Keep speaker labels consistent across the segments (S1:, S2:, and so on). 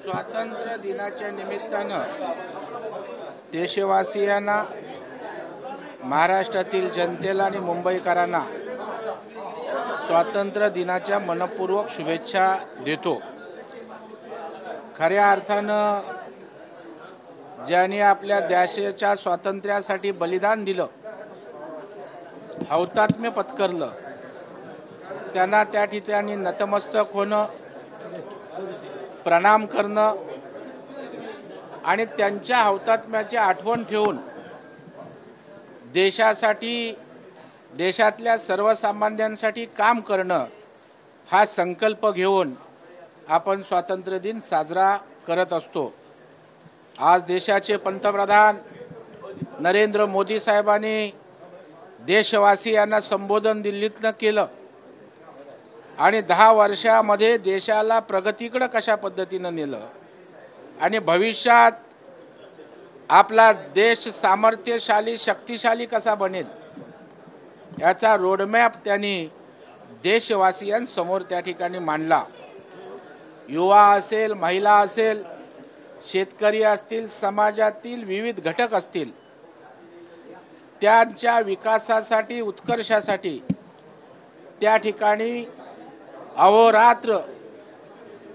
S1: स्वातंत्र्य दिनाच्या निमित्तानं देशवासियांना, महाराष्ट्रातील जनतेला आणि मुंबईकरांना स्वातंत्र्य दिनाच्या मनपूर्वक शुभेच्छा देतो। खऱ्या अर्थानं ज्यांनी आपल्या देशाच्या स्वातंत्र्यासाठी बलिदान दिलं, हौतात्म्य पत्करलं, त्यांना त्या ठिकाणी नतमस्तक होणं, प्रणाम करणं आणि त्यांच्या हौतात्म्याची आठवण ठेवून देशासाठी, देशातल्या सर्वसामान्यांसाठी काम करणं हा संकल्प घेऊन आपण स्वातंत्र्य दिन साजरा करत असतो। आज देशाचे पंतप्रधान नरेंद्र मोदी साहेबांनी देशवासियांना संबोधन दिल्लीतनं केलं आणि 10 वर्षामध्ये देशाला प्रगतीकडे कशा पद्धतीनं नेलं आणि भविष्यात आपला देश सामर्थ्यशाली, शक्तिशाली कसा बनेल याचा रोडमॅप त्यांनी देशवासियांसमोर त्या ठिकाणी मांडला। युवा असेल, महिला असेल, शेतकरी असतील, समाजातील विविध घटक असतील, त्यांच्या विकासासाठी, उत्कर्षासाठी त्या ठिकाणी अहोरात्र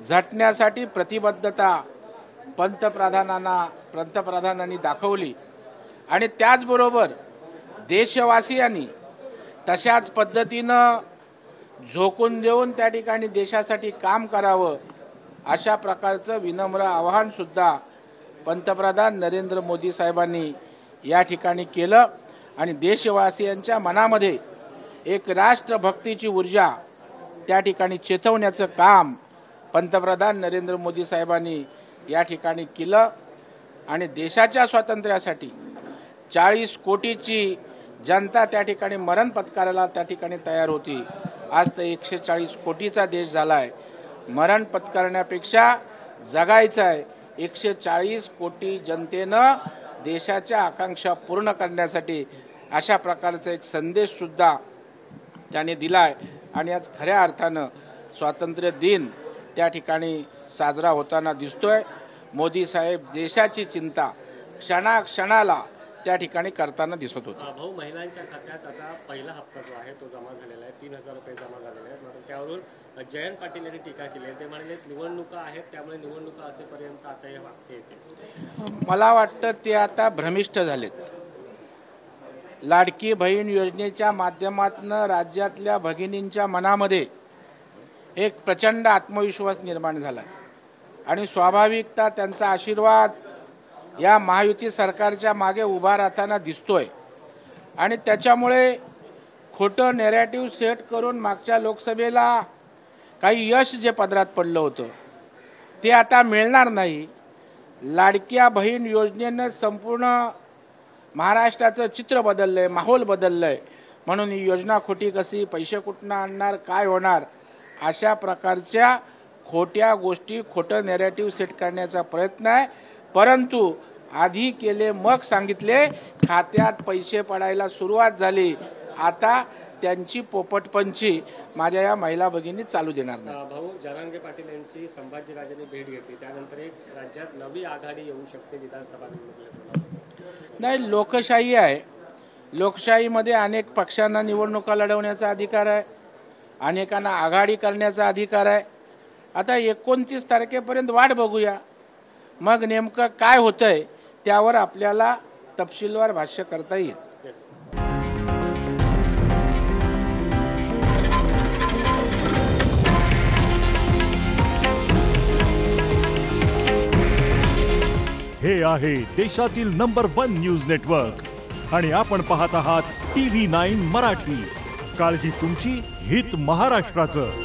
S1: झटण्यासाठी प्रतिबद्धता पंतप्रधानांनी दाखवली आणि त्याचबरोबर देशवासियांनी तशाच पद्धतीनं झोकून देऊन त्या ठिकाणी देशासाठी काम करावं अशा प्रकारचं विनम्र आवाहन सुद्धा पंतप्रधान नरेंद्र मोदी साहेबांनी या ठिकाणी केलं आणि देशवासियांच्या मनामध्ये एक राष्ट्रभक्तीची ऊर्जा त्या ठिकाणी चेतवण्याचं काम पंतप्रधान नरेंद्र मोदी साहेबांनी या ठिकाणी केलं आणि देशाच्या स्वातंत्र्यासाठी 40 कोटीची जनता त्या ठिकाणी मरण पत्करायला त्या ठिकाणी तयार होती। आज तर 140 कोटीचा देश झाला आहे। मरण पत्करण्यापेक्षा जगायचं आहे। 140 कोटी जनतेनं देशाच्या आकांक्षा पूर्ण करण्यासाठी अशा प्रकारचा एक संदेश सुद्धा त्याने दिला आहे आणि आज खऱ्या अर्थानं स्वातंत्र्य दिन त्या ठिकाणी साजरा होताना दिसतोय। मोदी साहेब देशाची चिंता क्षणाक्षणाला त्या ठिकाणी करताना दिसत होते।
S2: भाऊ, महिलांच्या खात्यात आता पहिला हप्ता जो आहे तो जमा झालेला आहे, 3000 रुपये जमा झालेले आहेत। मात्र त्यावरून जयंत पाटील यांनी टीका केली आहे। ते म्हणाले निवडणुका आहेत, त्यामुळे निवडणुका असेपर्यंत आता हे वागते येते।
S1: मला वाटतं ते आता भ्रमिष्ठ झालेत। लाडकी बहीण योजनेच्या माध्यमातून राज्यातल्या भगिनींच्या मनामध्ये एक प्रचंड आत्मविश्वास निर्माण झाला आणि स्वाभाविकता त्यांचा आशीर्वाद या महायुती सरकारच्या मागे उभा राहताना दिसतोय आणि त्याच्यामुळे खोटं नॅरेटिव्ह सेट करून मागच्या लोकसभेला काही यश जे पदरात पडलं होतं ते आता मिळणार नाही। लाडक्या बहीण योजनेनं संपूर्ण महाराष्ट्राचं चित्र बदललंय, माहोल बदललंय। म्हणून ही योजना खोटी कशी, पैसे कुठनं आणणार, काय होणार, अशा प्रकारच्या खोट्या गोष्टी, खोटं नॅरेटिव्ह सेट करण्याचा प्रयत्न आहे। परंतु आधी केले मग सांगितले, खात्यात पैसे पडायला सुरुवात झाली। आता त्यांची पोपटपंची माझ्या या महिला भगिनी चालू देणार नाही।
S2: भाऊ, जरांगे पाटील यांची संभाजीराजेंनी भेट घेतली, त्यानंतर एक राज्यात नवी आघाडी येऊ शकते विधानसभा निवडणुकीत।
S1: नाही, लोकशाही आहे। लोकशाहीमध्ये अनेक पक्षांना निवडणुका लढवण्याचा अधिकार आहे, अनेकांना आघाडी करण्याचा अधिकार आहे। आता 29 तारखेपर्यंत वाट बघूया, मग नेमकं काय होतंय त्यावर आपल्याला तपशीलवार भाष्य करता येईल।
S3: हे आहे देशातील नंबर 1 न्यूज नेटवर्क आणि आपण पाहत आहात TV9 मराठी। काळजी तुमची, हित महाराष्ट्राचं।